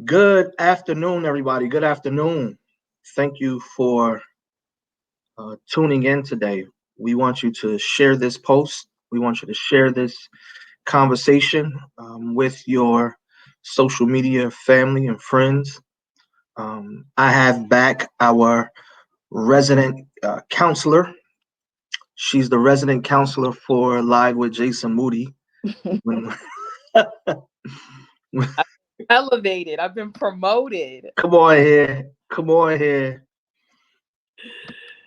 Good afternoon, everybody. Good afternoon. Thank you for tuning in today. We want you to share this post. We want you to share this conversation with your social media family and friends. I have back our resident counselor. She's the resident counselor for Live with Jason Moody. When- I've elevated. I've been promoted. Come on here. Come on here.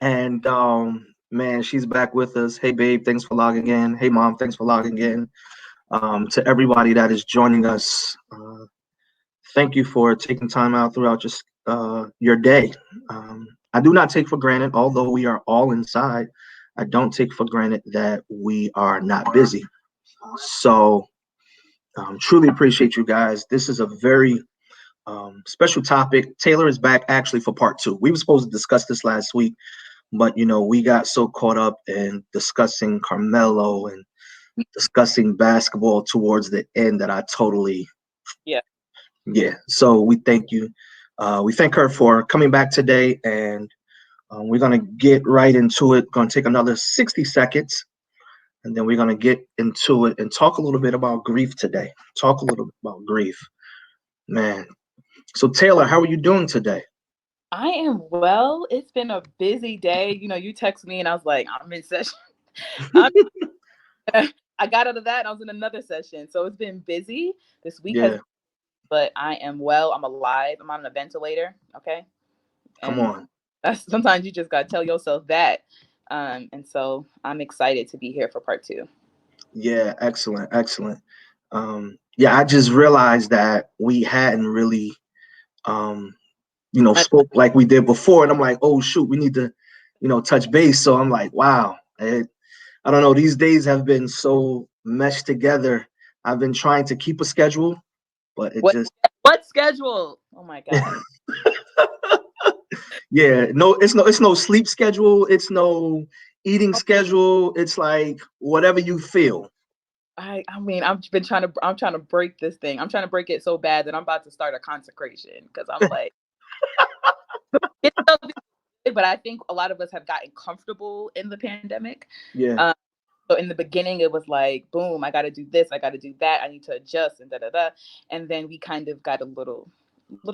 And man, she's back with us. Hey, babe, thanks for logging in. Hey, mom, thanks for logging in. To everybody that is joining us, thank you for taking time out throughout just your day. I do not take for granted, although we are all inside, I don't take for granted that we are not busy. So, truly appreciate you guys. This is a very special topic. Taylor is back actually for part two. We were supposed to discuss this last week, but we got so caught up in discussing Carmelo and discussing basketball towards the end that I totally, Yeah. yeah. So we thank you. We thank her for coming back today, and we're gonna get right into it. Gonna take another 60 seconds, and then we're gonna get into it and talk a little bit about grief today. Talk a little bit about grief, man. So Taylor, how are you doing today? I am well. It's been a busy day. You text me and I was like, I'm in session. I'm, I got out of that and I was in another session. So it's been busy. This week has, Yeah, but I am well. I'm alive. I'm on a ventilator. Okay. come And on. that's sometimes you just got to tell yourself that. And so I'm excited to be here for part two. Yeah, excellent, excellent. Yeah, I just realized that we hadn't really, um, I, spoke like we did before, and I'm like, oh shoot, we need to, touch base. So I'm like, wow, I don't know. These days have been so meshed together. I've been trying to keep a schedule, but it what, just, what schedule? Oh my God. yeah, no, it's no sleep schedule. It's no eating schedule. It's like whatever you feel. I mean, I'm trying to break this thing. I'm trying to break it so bad that I'm about to start a consecration because I'm like, it's so big, but I think a lot of us have gotten comfortable in the pandemic. Yeah, Um, so in the beginning, it was like, boom, I got to do this, I got to do that, I need to adjust and da da da, and then we kind of got a little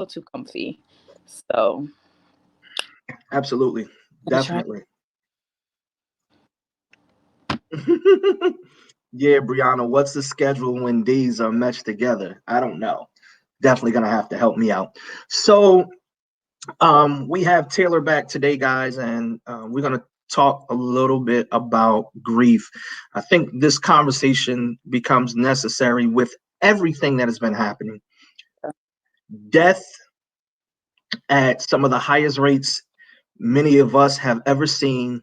too comfy. So absolutely, I'm trying. definitely. Yeah, Brianna, what's the schedule when days are meshed together? I don't know. Definitely gonna have to help me out. So, we have Taylor back today, guys, and we're gonna talk a little bit about grief. I think this conversation becomes necessary with everything that has been happening. Death at some of the highest rates many of us have ever seen,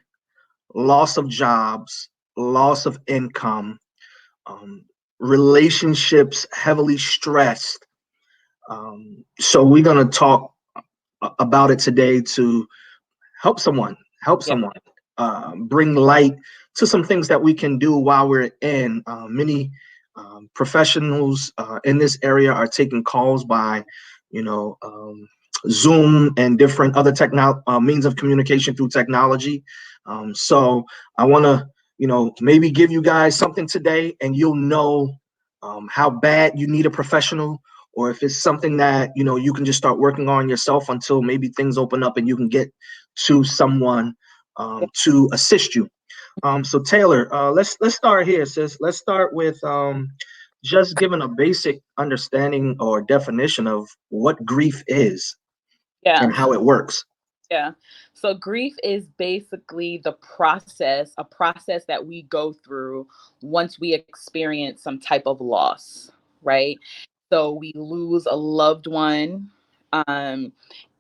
loss of jobs, loss of income, um, relationships heavily stressed. So we're going to talk about it today to help someone, help Yeah, someone, bring light to some things that we can do while we're in. Many professionals in this area are taking calls by, you know, Zoom and different other means of communication through technology. So I want to, maybe give you guys something today, and you'll know how bad you need a professional, or if it's something that you can just start working on yourself until maybe things open up and you can get to someone yeah, to assist you. So Taylor, let's start here, sis. Let's start with just giving a basic understanding or definition of what grief is yeah. and how it works. Yeah. So grief is basically a process that we go through once we experience some type of loss, right? So we lose a loved one. Um,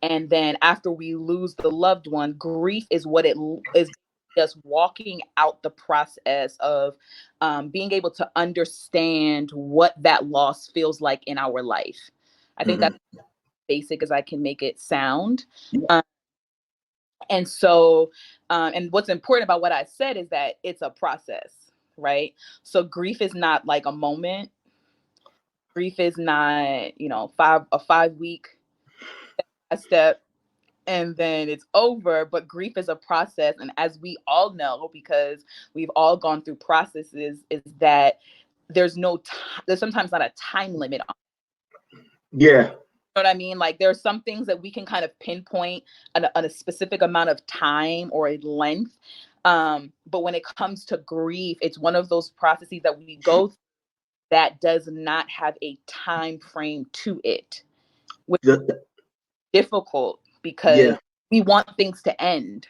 and then after we lose the loved one, grief is what it is, just walking out the process of being able to understand what that loss feels like in our life. I think that's Hmm. basic as I can make it sound. And so, and what's important about what I said is that it's a process, right? So grief is not like a moment. Grief is not, a 5 week step and then it's over. But grief is a process. And as we all know, because we've all gone through processes, is that there's sometimes not a time limit on. Yeah. You know what I mean? Like there are some things that we can kind of pinpoint on a specific amount of time or a length. But when it comes to grief, it's one of those processes that we go through that does not have a time frame to it, which The- is difficult because yeah. we want things to end.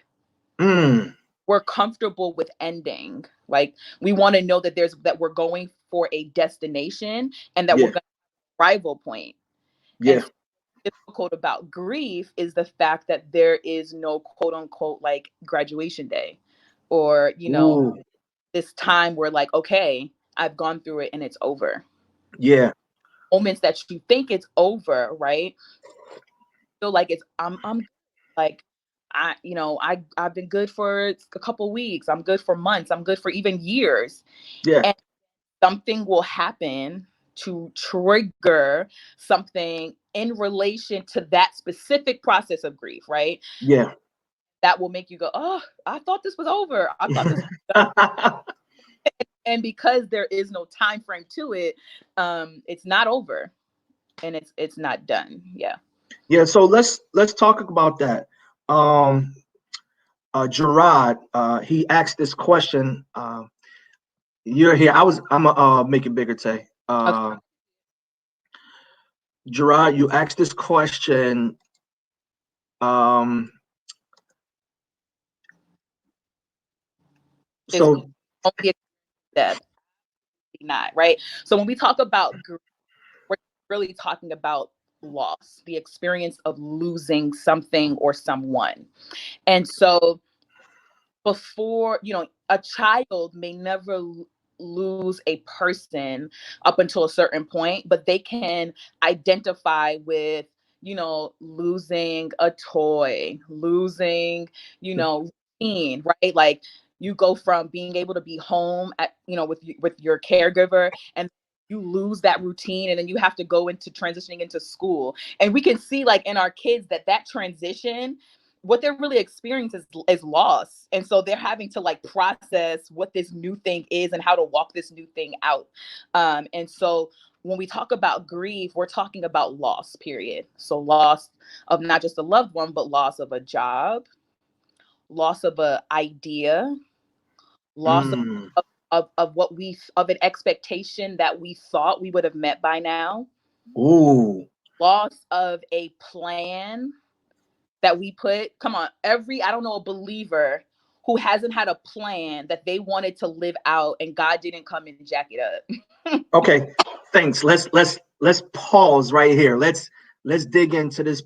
Mm, We're comfortable with ending. Like we want to know that we're going for a destination and that we're yeah. going to arrival point. And Yeah. so difficult about grief is the fact that there is no quote unquote like graduation day or Ooh. this time where like, okay, I've gone through it and it's over. Yeah. Moments that you think it's over, right? Feel like I'm like I've been good for a couple weeks, I'm good for months, I'm good for even years. Yeah. And something will happen to trigger something in relation to that specific process of grief, right? Yeah. That will make you go, oh, I thought this was over. I thought this was done. And because there is no time frame to it, it's not over and it's not done. Yeah. Yeah. So let's talk about that. Um, Gerard, he asked this question. You're here. I'm gonna make it bigger, Tay. Okay. Gerard, you asked this question. Um, Is so only a death, not right. So when we talk about grief, we're really talking about loss, the experience of losing something or someone. And so before, a child may never lose a person up until a certain point, but they can identify with, losing a toy, losing, routine, right? Like you go from being able to be home at, with your caregiver, and you lose that routine and then you have to go into transitioning into school. And we can see like in our kids that transition, what they're really experiencing is loss. And so they're having to like process what this new thing is and how to walk this new thing out. And so when we talk about grief, we're talking about loss, period. So loss of not just a loved one, but loss of a job, loss of an idea, loss mm, of an expectation that we thought we would have met by now, ooh, loss of a plan that we put. Come on, I don't know a believer who hasn't had a plan that they wanted to live out and God didn't come and jack it up. okay. Thanks. Let's pause right here. Let's dig into this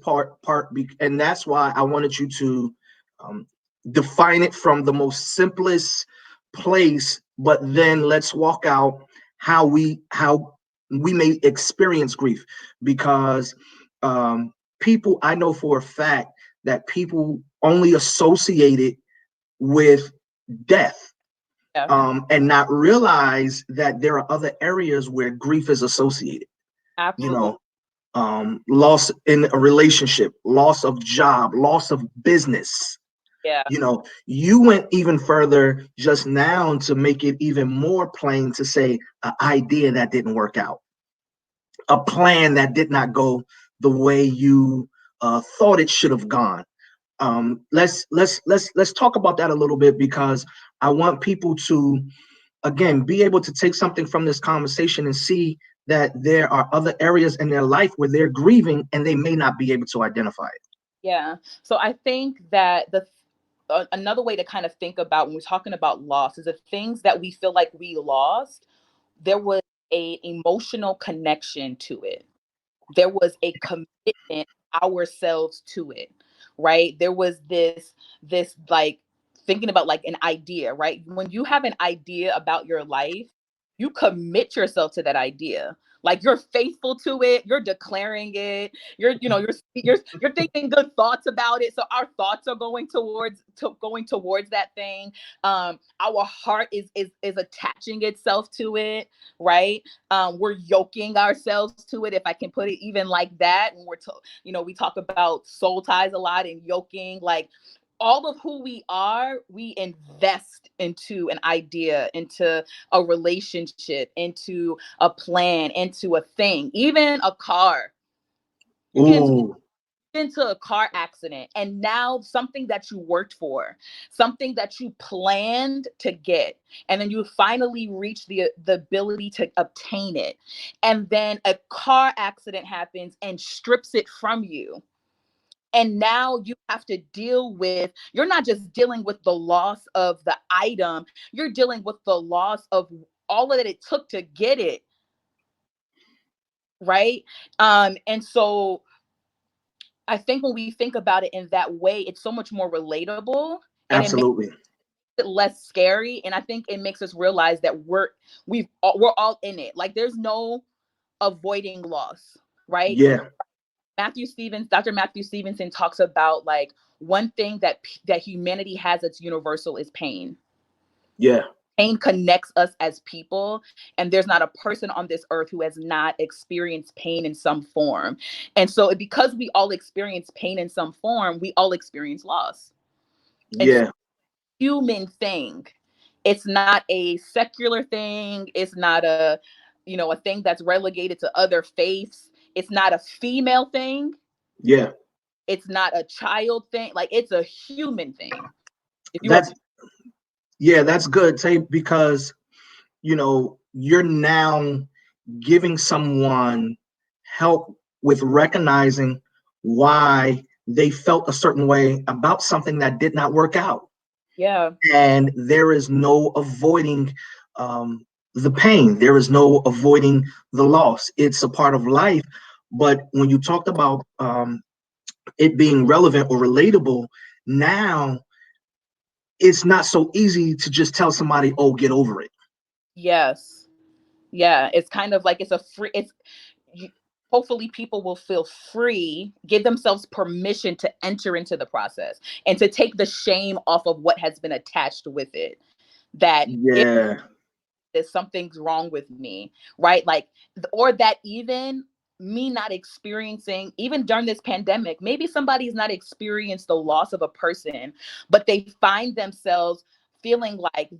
and that's why I wanted you to um, define it from the most simplest place, but then let's walk out how we may experience grief because people, I know for a fact that people only associate it with death, Yeah, and not realize that there are other areas where grief is associated. You absolutely. know, loss in a relationship, loss of job, loss of business. Yeah, You went even further just now to make it even more plain to say an idea that didn't work out, a plan that did not go the way you thought it should have gone. Let's talk about that a little bit because I want people to again be able to take something from this conversation and see that there are other areas in their life where they're grieving and they may not be able to identify it. yeah. So I think that another way to kind of think about when we're talking about loss is the things that we feel like we lost. There was a emotional connection to it. There was a commitment ourselves to it, right? There was this like thinking about like an idea, right? When you have an idea about your life, you commit yourself to that idea. Like you're faithful to it, you're declaring it, you're thinking good thoughts about it. So our thoughts are going towards that thing. Our heart is attaching itself to it, right? We're yoking ourselves to it, if I can put it even like that. And we talk about soul ties a lot and yoking, like all of who we are, we invest into an idea, into a relationship, into a plan, into a thing, even a car. You get into a car accident, and now something that you worked for, something that you planned to get, and then you finally reach the ability to obtain it, and then a car accident happens and strips it from you. And now you have to you're not just dealing with the loss of the item, you're dealing with the loss of all of that it took to get it. Right. And so I think when we think about it in that way, it's so much more relatable, and it makes Absolutely. it less scary. And I think it makes us realize that we're all in it. Like there's no avoiding loss, right? Yeah. Dr. Matthew Stevenson talks about like one thing that humanity has that's universal is pain. Yeah. Pain connects us as people, and there's not a person on this earth who has not experienced pain in some form. And so because we all experience pain in some form, we all experience loss. It's a Yeah. human thing. It's not a secular thing. It's not a thing that's relegated to other faiths. It's not a female thing. Yeah. It's not a child thing. Like it's a human thing. If you That's Yeah, that's good, Tay, because you're now giving someone help with recognizing why they felt a certain way about something that did not work out. Yeah. And there is no avoiding the pain, there is no avoiding the loss. It's a part of life. But when you talked about it being relevant or relatable, now it's not so easy to just tell somebody, oh, get over it. Yes. Yeah. It's kind of like hopefully people will feel free, give themselves permission to enter into the process and to take the shame off of what has been attached with it. That if Yeah. there's something's wrong with me, right? Like, or that even me not experiencing, even during this pandemic, maybe somebody's not experienced the loss of a person, but they find themselves feeling like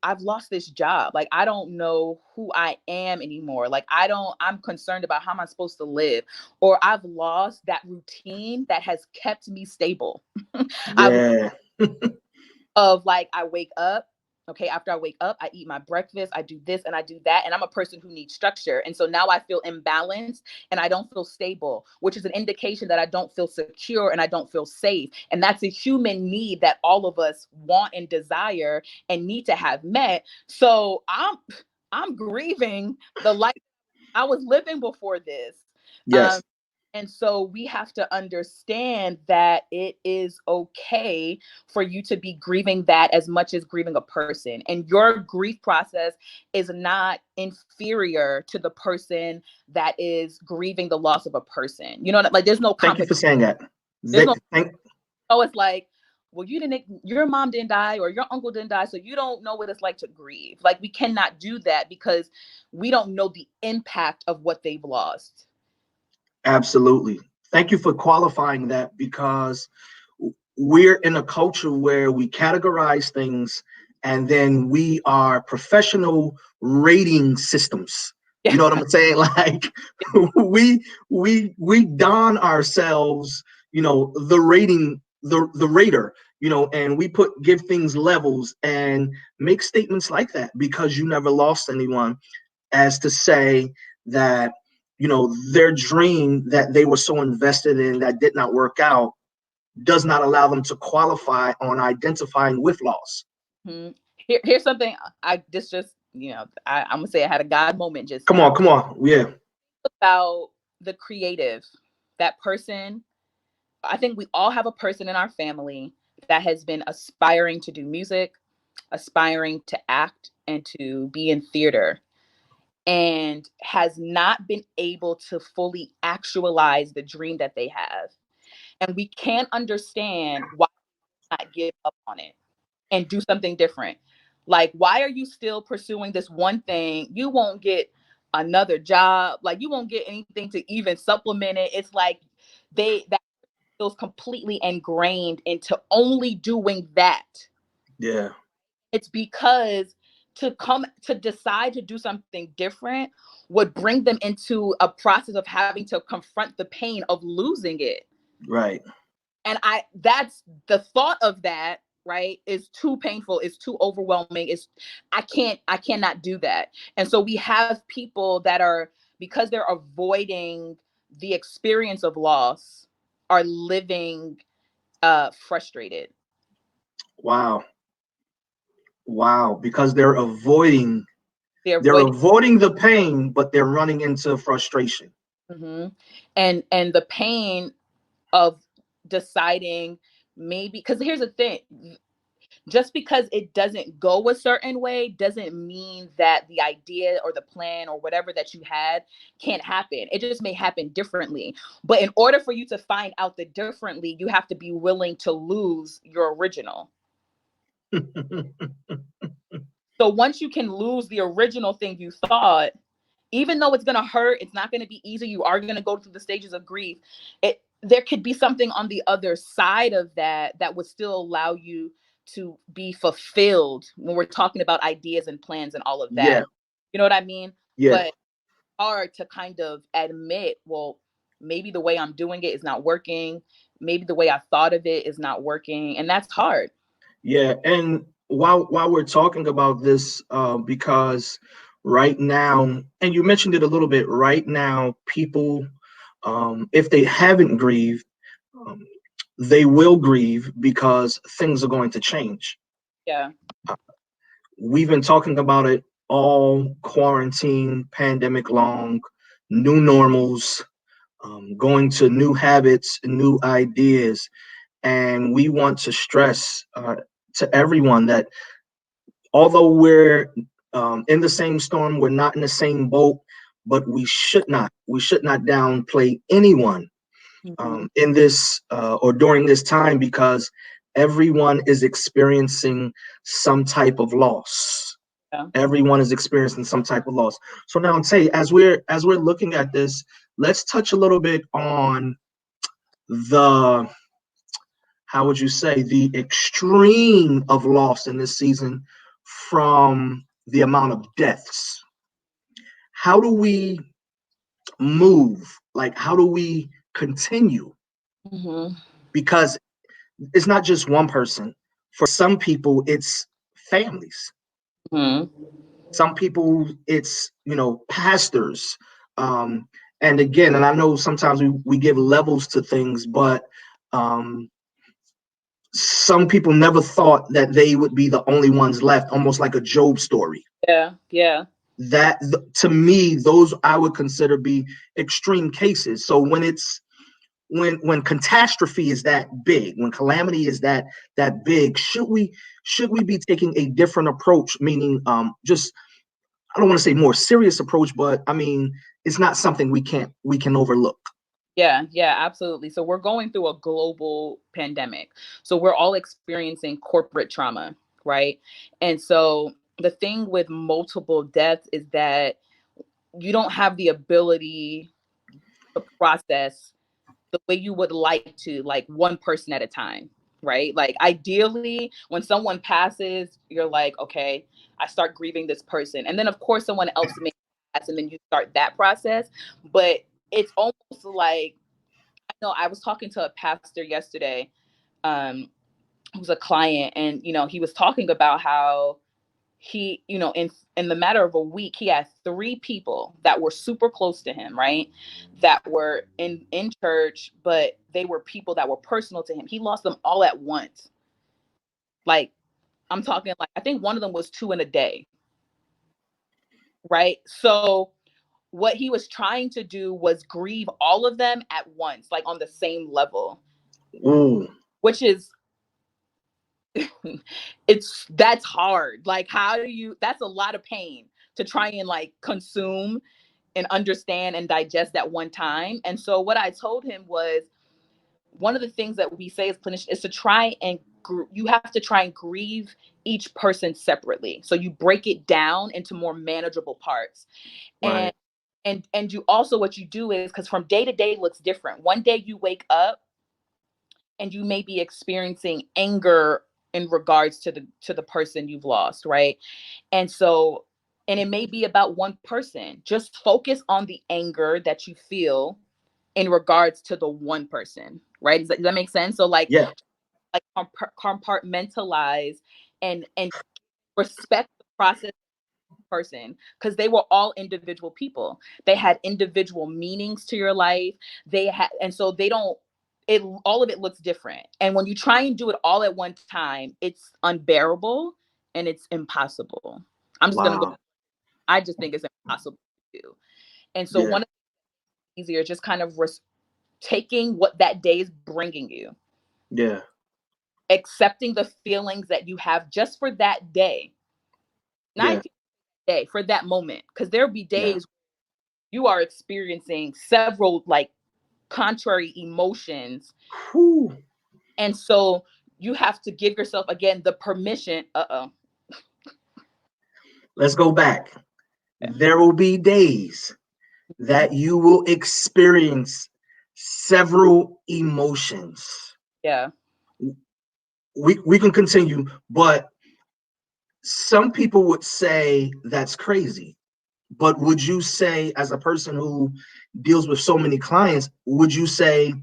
I've lost this job. Like, I don't know who I am anymore. Like, I'm concerned about how am I supposed to live, or I've lost that routine that has kept me stable. I've Yeah. of like I wake up. Okay, after I wake up, I eat my breakfast, I do this and I do that. And I'm a person who needs structure. And so now I feel imbalanced and I don't feel stable, which is an indication that I don't feel secure and I don't feel safe. And that's a human need that all of us want and desire and need to have met. So I'm grieving the life I was living before this. Um, Yes. and so we have to understand that it is okay for you to be grieving that as much as grieving a person. And your grief process is not inferior to the person that is grieving the loss of a person. You know, like there's no Thank you for competition. saying that. There's no, Thank, oh, it's like, well, your mom didn't die or your uncle didn't die, so you don't know what it's like to grieve. Like we cannot do that because we don't know the impact of what they've lost. absolutely. Thank you for qualifying that, because we're in a culture where we categorize things and then we are professional rating systems. You know what I'm saying? Like we don ourselves, the rating, the rater, and we give things levels and make statements like that because you never lost anyone, as to say that their dream that they were so invested in that did not work out does not allow them to qualify on identifying with loss. Mhm. Here's something I just I'm gonna say I had a God moment just Come on, now come on. Yeah. about the creative, that person. I think we all have a person in our family that has been aspiring to do music, aspiring to act, and to be in theater. and has not been able to fully actualize the dream that they have. And we can't understand why not give up on it and do something different. Like, why are you still pursuing this one thing? You won't get another job. Like, you won't get anything to even supplement it. It's like that feels completely ingrained into only doing that. Yeah. It's because to decide to do something different would bring them into a process of having to confront the pain of losing it. Right. And that's the thought of that, right, is too painful, is too overwhelming, is I cannot do that. And so we have people that are, because they're avoiding the experience of loss, are living frustrated. Wow. Wow. Because they're avoiding They're they're avoiding. avoiding the pain, but they're running into frustration. Mhm. And the pain of deciding, maybe, because here's the thing, just because it doesn't go a certain way doesn't mean that the idea or the plan or whatever that you had can't happen. It just may happen differently. But in order for you to find out the differently, you have to be willing to lose your original. So once you can lose the original thing you thought, even though it's going to hurt, it's not going to be easy, you are going to go through the stages of grief, there could be something on the other side of that that would still allow you to be fulfilled when we're talking about ideas and plans and all of Yeah. that. You know what I mean? Yeah. But hard to kind of admit, well, maybe the way I'm doing it is not working. Maybe the way I thought of it is not working. And that's hard. Yeah. And while we're talking about this, because right now, and you mentioned it a little bit, right now, people, if they haven't grieved, um, they will grieve because things are going to change. Yeah. We've been talking about it all quarantine, pandemic long, new normals, going to new habits, new ideas. And we want to stress to everyone that although we're in the same storm, we're not in the same boat, but we should not downplay anyone Mm-hmm. in this or during this time, because everyone is experiencing some type of loss. Yeah. Everyone is experiencing some type of loss. So now, say, as we're looking at this, let's touch a little bit on the, how would you say, the extreme of loss in this season, from the amount of deaths. How do we move? Like, how do we continue? Mm-hmm. Because it's not just one person. For some people, it's families. Mm-hmm. Some people, it's, pastors. Um, and again, and I know sometimes we give levels to things, but um, some people never thought that they would be the only ones left, almost like a Job story. Yeah. Yeah. That, to me, those I would consider be extreme cases. So when catastrophe is that big, when calamity is that big, should we be taking a different approach? Meaning, just, I don't want to say more serious approach, but I mean, it's not something we can overlook. Yeah, yeah, absolutely. So we're going through a global pandemic. So we're all experiencing corporate trauma, right? And so the thing with multiple deaths is that you don't have the ability to process the way you would like to, like one person at a time, right? Like ideally, when someone passes, you're like, okay, I start grieving this person. And then of course someone else may pass and then you start that process. But it's almost like, no, I was talking to a pastor yesterday, um, who's a client, and he was talking about how he, in the matter of a week, he had three people that were super close to him, right? That were in church, but they were people that were personal to him. He lost them all at once. Like, I'm talking, like, I think one of them was two in a day, right? So what he was trying to do was grieve all of them at once, like on the same level, Ooh. which is that's hard. Like, how do you, that's a lot of pain to try and like consume and understand and digest at one time. And so what I told him was, one of the things that we say as clinicians is to try and you have to try and grieve each person separately. So you break it down into more manageable parts. Right. And you also, what you do is, because from day to day looks different. One day you wake up and you may be experiencing anger in regards to the person you've lost, right? And so, and it may be about one person. Just focus on the anger that you feel in regards to the one person, right? Does that make sense? So like Yeah. Compartmentalize and respect the process person, because they were all individual people. They had individual meanings to your life. They had, and so they don't, it, all of it looks different. And when you try and do it all at one time, it's unbearable and it's impossible. I'm just gonna go, Wow. I just think it's impossible to do. And so Yeah. one of the easier, just kind of taking what that day is bringing you, Yeah. accepting the feelings that you have just for that day, not Yeah. even day, for that moment. Because there'll be Yeah. days you are experiencing several like contrary emotions. Whew. And so you have to give yourself again the permission. Let's go back. Yeah. There will be days that you will experience several emotions. Yeah. We can continue, but some people would say that's crazy. But would you say, as a person who deals with so many clients, would you say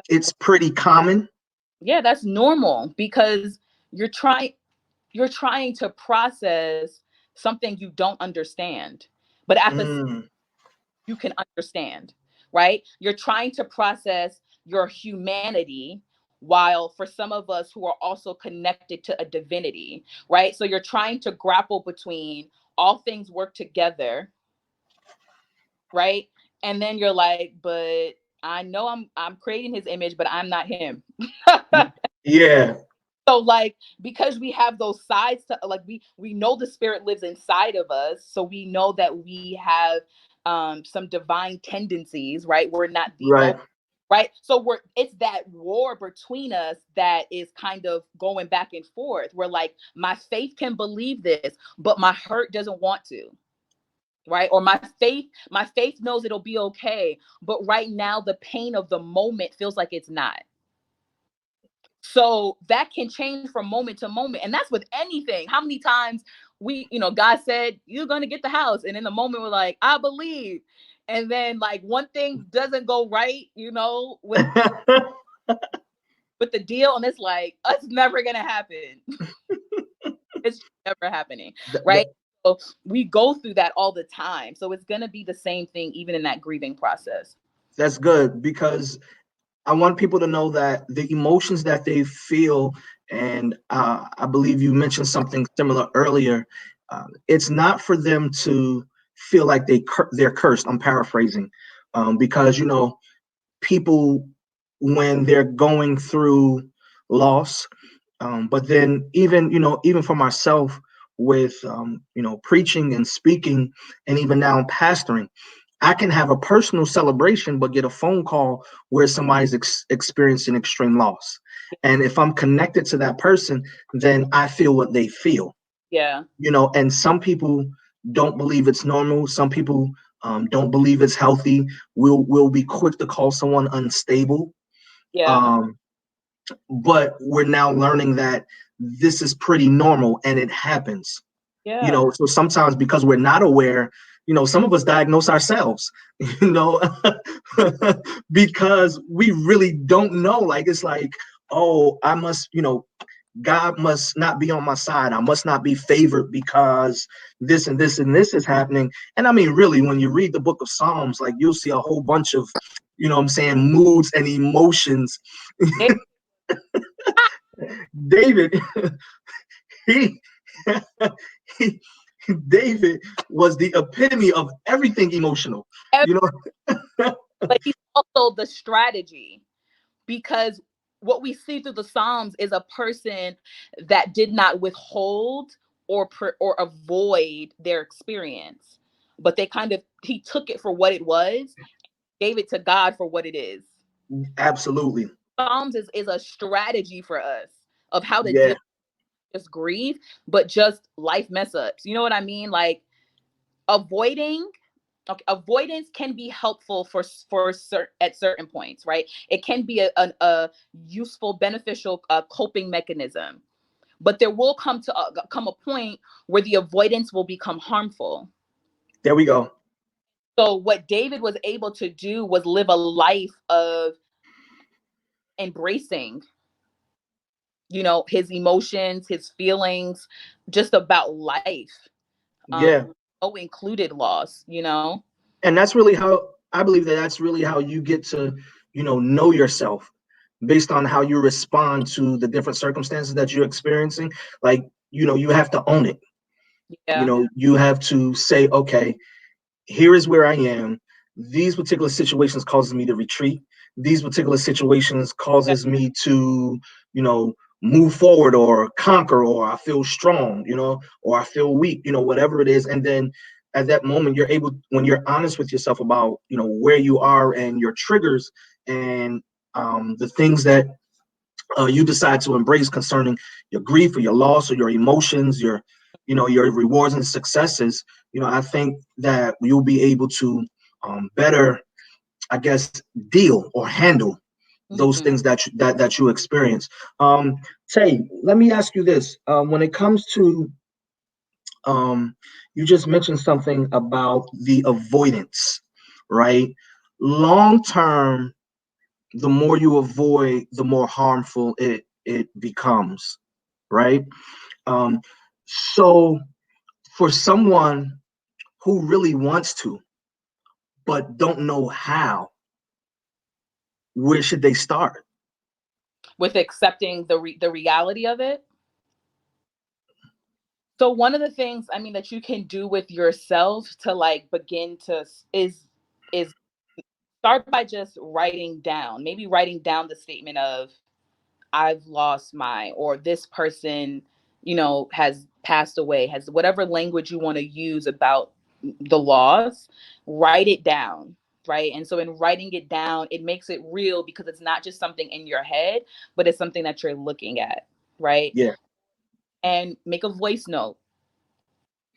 it's pretty common? Yeah, that's normal, because you're trying you're trying to process something you don't understand. But at the Mm, you can understand, right? You're trying to process your humanity, while for some of us who are also connected to a divinity, right? So you're trying to grapple between all things work together, right? And then you're like, but I know I'm creating his image, but I'm not him. yeah, So like, because we have those sides to, like, we know the spirit lives inside of us, so we know that we have some divine tendencies, right? We're not the right, only, right? So it's that war between us that is kind of going back and forth. We're like, my faith can believe this, but my hurt doesn't want to, right? Or my faith knows it'll be okay, but right now the pain of the moment feels like it's not. So that can change from moment to moment. And that's with anything. How many times God said, you're going to get the house. And in the moment, we're like, I believe. And then like one thing doesn't go right, with the deal. And it's like, it's never going to happen. It's never happening. Right. So we go through that all the time. So it's going to be the same thing, even in that grieving process. that's good because I want people to know that the emotions that they feel, and I believe you mentioned something similar earlier. It's not for them to feel like they're cursed. I'm paraphrasing, because people when they're going through loss, but then even for myself with preaching and speaking, and even now pastoring. I can have a personal celebration, but get a phone call where somebody's experiencing extreme loss. And if I'm connected to that person, then I feel what they feel. Yeah. And some people don't believe it's normal. Some people don't believe it's healthy. We'll be quick to call someone unstable. Yeah. Um, but we're now learning that this is pretty normal and it happens. Yeah. So sometimes because we're not aware, some of us diagnose ourselves, you know because we really don't know. Like, it's like, oh, I must, God must not be on my side. I must not be favored because this and this and this is happening. And I mean, really, when you read the book of Psalms, like, you'll see a whole bunch of, what I'm saying, moods and emotions. David, he, he David was the epitome of everything emotional, you know. But he's also the strategy, because what we see through the Psalms is a person that did not withhold or avoid their experience, but he took it for what it was, gave it to God for what it is. Absolutely. Psalms is a strategy for us of how to deal Yeah. with just grief, but just life mess ups. You know what I mean? Like avoiding. Okay, avoidance can be helpful at certain points, right? It can be a useful, beneficial coping mechanism, but there will come a point where the avoidance will become harmful. There we go. So what David was able to do was live a life of embracing, his emotions, his feelings, just about life. Yeah. Oh, included loss. And that's really how I believe that that's really how you get to, know yourself based on how you respond to the different circumstances that you're experiencing. Like, you have to own it. Yeah. You have to say, okay, here is where I am. These particular situations causes me to retreat. These particular situations Yeah. causes me to, move forward or conquer, or I feel strong, or I feel weak, whatever it is. And then at that moment, you're able, when you're honest with yourself about, where you are and your triggers and the things that you decide to embrace concerning your grief or your loss or your emotions, your rewards and successes. I think that you'll be able to better, I guess, deal or handle those Mhm. things that you experience. um Tay, let me ask you this. When it comes to, you just mentioned something about the avoidance, right? Long term, the more you avoid, the more harmful it becomes, right? Um, so for someone who really wants to but don't know how, where should they start? With accepting the reality of it. So one of the things, I mean, that you can do with yourself to like begin to is start by just writing down, maybe writing down the statement of I've lost my, or this person, has passed away, has whatever language you want to use about the loss, write it down. Right. And so in writing it down, it makes it real because it's not just something in your head, but it's something that you're looking at. Right. Yeah, And make a voice note.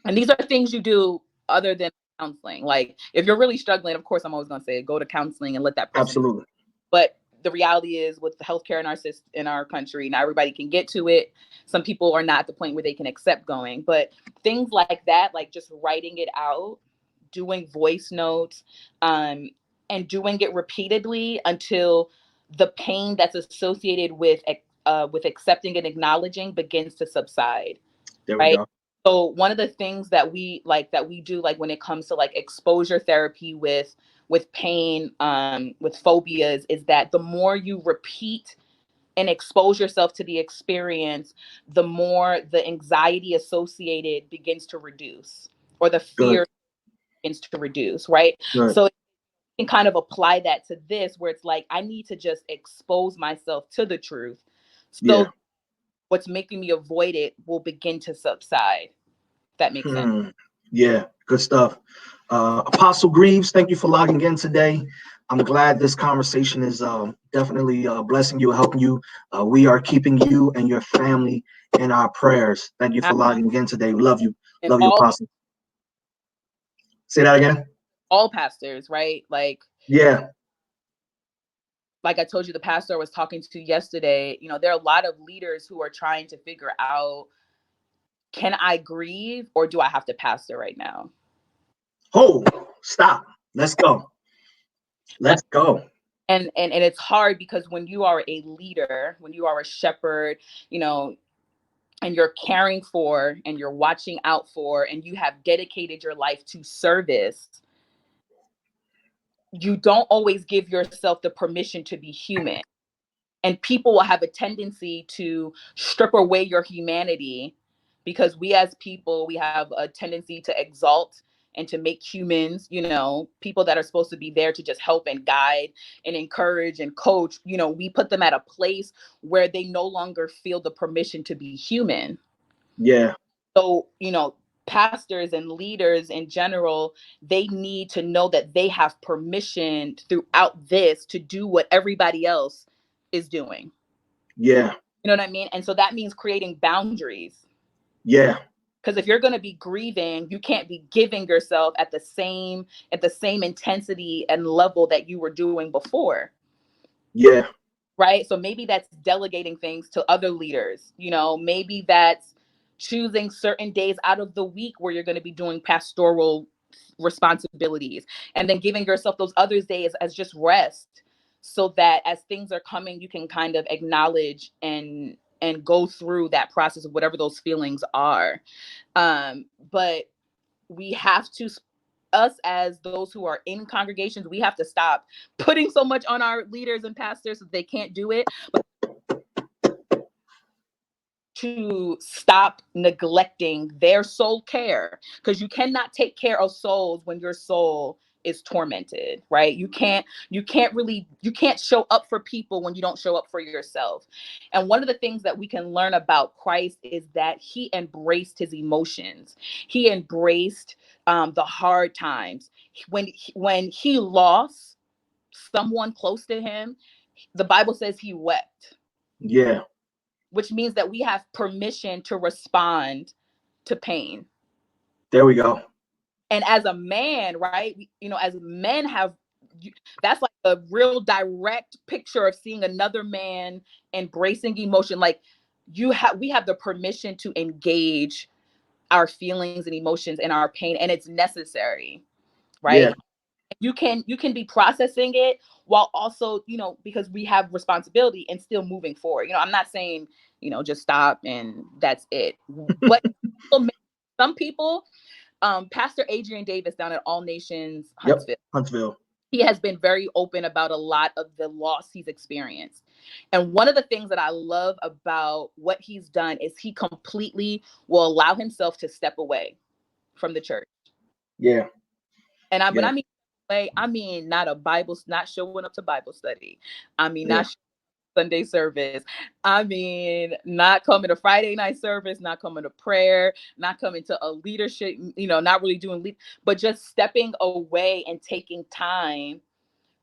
And these are things you do other than counseling. Like if you're really struggling, of course, I'm always going to say go to counseling and let that person. absolutely. But the reality is, with the healthcare in our country, not everybody can get to it. Some people are not at the point where they can accept going. But things like that, like just writing it out, doing voice notes, and doing it repeatedly until the pain that's associated with accepting and acknowledging begins to subside. There we Right. go. So one of the things that we do, like when it comes to like exposure therapy with pain, with phobias, is that the more you repeat and expose yourself to the experience, the more the anxiety associated begins to reduce, or the Good, fear begins to reduce, right? good. So you can kind of apply that to this, where it's like I need to just expose myself to the truth, Yeah. so what's making me avoid it will begin to subside. If that makes sense. Hmm. Yeah, good stuff. Apostle Greaves, thank you for logging in today. I'm glad this conversation is definitely blessing you, helping you. We are keeping you and your family in our prayers. Thank you for logging in today. We love you. And Love you, Apostle. Say that again. all pastors, right? Yeah. Like I told you, the pastor I was talking to yesterday, there are a lot of leaders who are trying to figure out, can I grieve or do I have to pastor right now? Oh, stop. Let's go. Like, Let's go. and it's hard because when you are a leader, when you are a shepherd, you know, and you're caring for and you're watching out for and you have dedicated your life to service, you don't always give yourself the permission to be human. And people will have a tendency to strip away your humanity, because we as people, we have a tendency to exalt and to make humans, people that are supposed to be there to just help and guide and encourage and coach, we put them at a place where they no longer feel the permission to be human. Yeah. So, pastors and leaders in general, they need to know that they have permission throughout this to do what everybody else is doing. Yeah. You know what I mean? And so that means creating boundaries. Yeah. Because if you're going to be grieving, you can't be giving yourself at the same intensity and level that you were doing before. Yeah. Right? So maybe that's delegating things to other leaders. Maybe that's choosing certain days out of the week where you're going to be doing pastoral responsibilities, and then giving yourself those other days as just rest, so that as things are coming, you can kind of acknowledge and go through that process of whatever those feelings are. But we have to, us as those who are in congregations, we have to stop putting so much on our leaders and pastors that they can't do it, but to stop neglecting their soul care, because you cannot take care of souls when your soul is tormented, right? You can't show up for people when you don't show up for yourself. And one of the things that we can learn about Christ is that he embraced his emotions. He embraced the hard times. When he lost someone close to him, the Bible says he wept. Yeah. Which means that we have permission to respond to pain. There we go. And as a man, right, as men that's like a real direct picture of seeing another man embracing emotion. Like we have the permission to engage our feelings and emotions and our pain, and it's necessary, Yeah. right? You can be processing it while also, because we have responsibility and still moving forward. I'm not saying, just stop and that's it. But some people, Pastor Adrian Davis down at All Nations Huntsville, Yep. Huntsville. he has been very open about a lot of the loss he's experienced. And one of the things that I love about what he's done is he completely will allow himself to step away from the church. Yeah. And when Yeah. I mean I mean not showing up to Bible study. I mean Yeah. not Sunday service. I mean not coming to Friday night service, not coming to prayer, not coming to a leadership, not really doing but just stepping away and taking time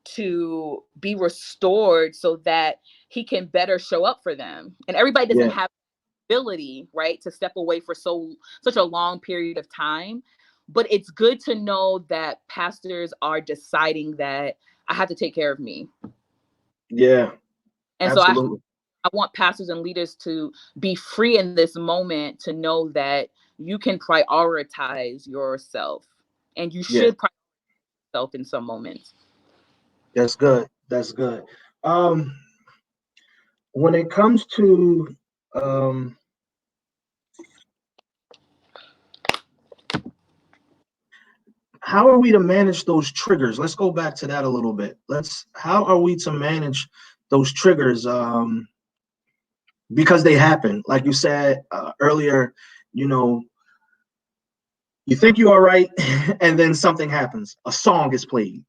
to be restored so that he can better show up for them. And everybody doesn't Yeah. have the ability, right, to step away for such a long period of time. But it's good to know that pastors are deciding that I have to take care of me. Yeah. And so Absolutely. I want pastors and leaders to be free in this moment to know that you can prioritize yourself, and you Yeah. should prioritize yourself in some moments. That's good. That's good. Um, when it comes to how are we to manage those triggers? Let's go back to that a little bit. How are we to manage those triggers? Because they happen, like you said earlier, you know, you think you're all right, and then something happens. A song is played,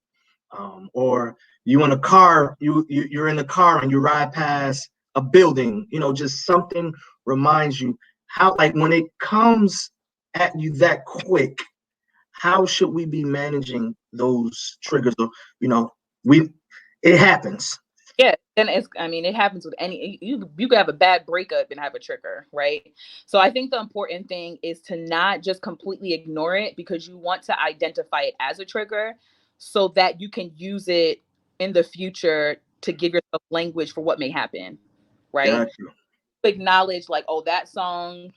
or you in a car, you're in the car and you ride past a building. Just something reminds you how, like when it comes at you that quick, how should we be managing those triggers? Or, we it happens. Yeah, and it happens with any, you could have a bad breakup and have a trigger, right? So I think the important thing is to not just completely ignore it, because you want to identify it as a trigger so that you can use it in the future to give yourself language for what may happen, right? Got you. Acknowledge like, oh, that song,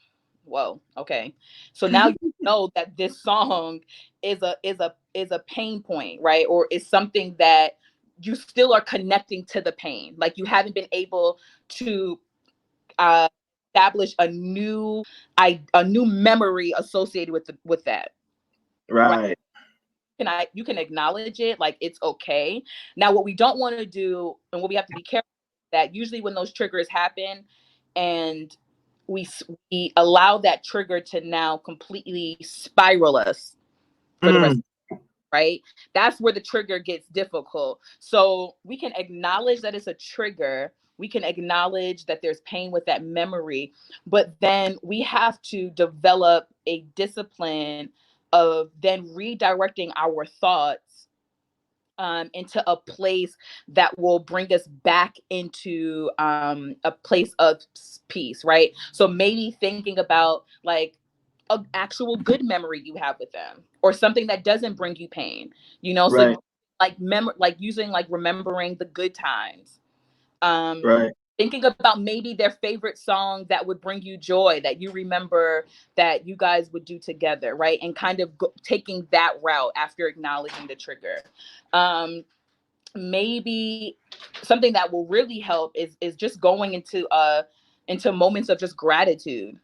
whoa, okay. So now you know that this song is a pain point, right? Or is something that you still are connecting to the pain. Like you haven't been able to uh, establish a new memory associated with that, right? Right. You can acknowledge it, like it's okay. Now, what we don't want to do, and what we have to be careful, that usually when those triggers happen, and we allow that trigger to now completely spiral us for the rest, Mm, right? That's where the trigger gets difficult. So we can acknowledge that it's a trigger We can acknowledge that there's pain with that memory, but then we have to develop a discipline of then redirecting our thoughts into a place that will bring us back into a place of peace, right? So maybe thinking about like an actual good memory you have with them, or something that doesn't bring you pain, so Right. like using like remembering the good times, um Right. thinking about maybe their favorite song that would bring you joy, that you remember that you guys would do together, right? And kind of taking that route after acknowledging the trigger. Um maybe something that will really help is just going into moments of just gratitude,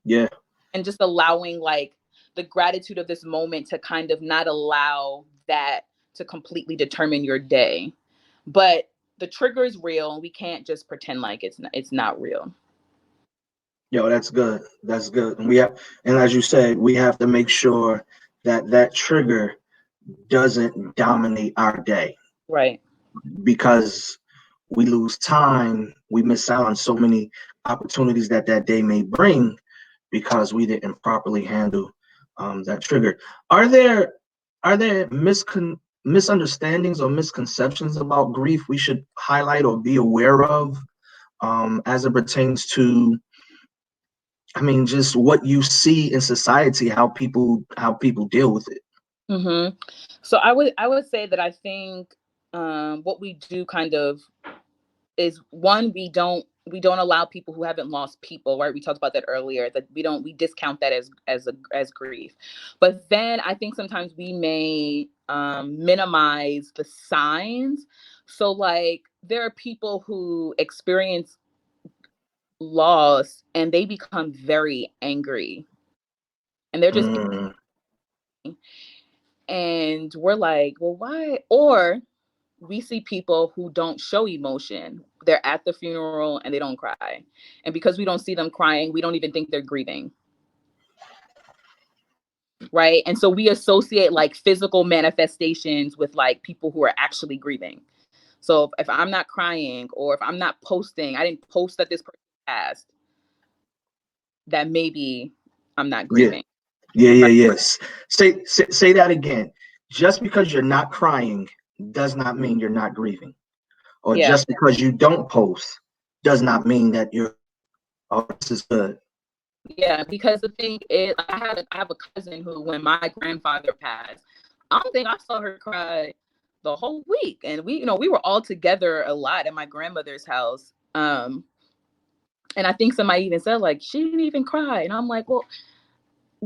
Yeah. and just allowing like the gratitude of this moment to kind of not allow that to completely determine your day. But the trigger is real, and we can't just pretend like it's not real. Yo, that's good. That's good. And we have, and as you said, we have to make sure that that trigger doesn't dominate our day, Right. because we lose time, we miss out on so many opportunities that that day may bring because we didn't properly handle that trigger. Are there misunderstandings or misconceptions about grief we should highlight or be aware of, as it pertains to, I mean, just what you see in society, how people deal with it? Hmm. So I would say that I think what we do kind of is, one, we don't allow people who haven't lost people, right? We talked about that earlier, that we discount that as grief. But then I think sometimes we may minimize the signs. So like there are people who experience loss and they become very angry, and they're just Mm, and we're like, well, why? Or we see people who don't show emotion. They're at the funeral and they don't cry. And because we don't see them crying, we don't even think they're grieving. Right. And so we associate like physical manifestations with like people who are actually grieving. So if I'm not crying, or if I'm not posting, I didn't post that this person passed, that maybe I'm not yeah, grieving. yes. Say that again. Just because you're not crying does not mean you're not grieving, or Yeah. just because you don't post does not mean that you're, oh, this is good. Yeah. Because the thing is, I have a cousin who, when my grandfather passed, I don't think I saw her cry the whole week. And we were all together a lot at my grandmother's house. And I think somebody even said, like, she didn't even cry. And I'm like, well,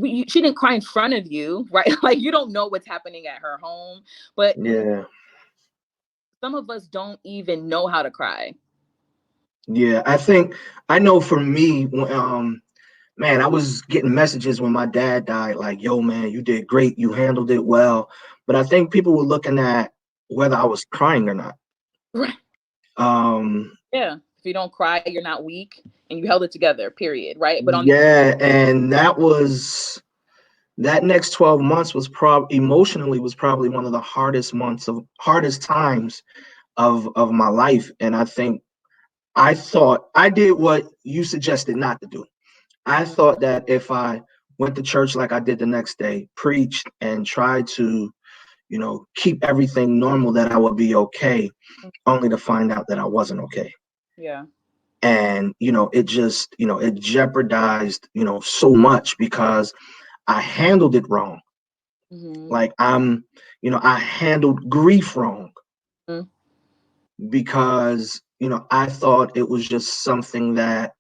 she didn't cry in front of you, right? Like, you don't know what's happening at her home. But Yeah. some of us don't even know how to cry. Yeah, I think, I know for me, man, I was getting messages when my dad died, like, yo, man, you did great, you handled it well. But I think people were looking at whether I was crying or not. Right. Um, Yeah. If you don't cry, you're not weak, and you held it together, period. Right. But on the yeah, and that next 12 months was probably one of the hardest times of my life. And I think I thought I did what you suggested not to do. I thought that if I went to church like I did the next day, preached, and tried to, keep everything normal, that I would be okay, only to find out that I wasn't okay. Yeah. And, it just, it jeopardized, so much because I handled it wrong. Hmm. Like I handled grief wrong because, I thought it was just something that,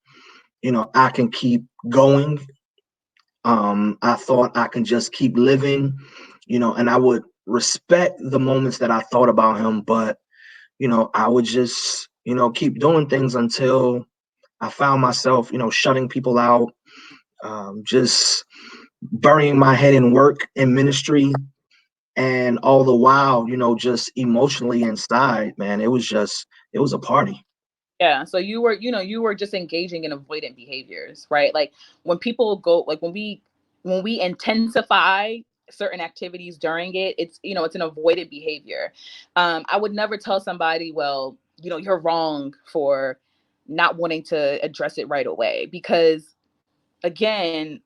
I can keep going. I thought I can just keep living, and I would respect the moments that I thought about him, but I would just, keep doing things until I found myself, shutting people out, just burying my head in work and ministry, and all the while, just emotionally inside, man, it was a party. Yeah. So you were just engaging in avoidant behaviors, right? Like when people go, like when we intensify certain activities during it, it's an avoidant behavior. I would never tell somebody, well, you're wrong for not wanting to address it right away. Because again,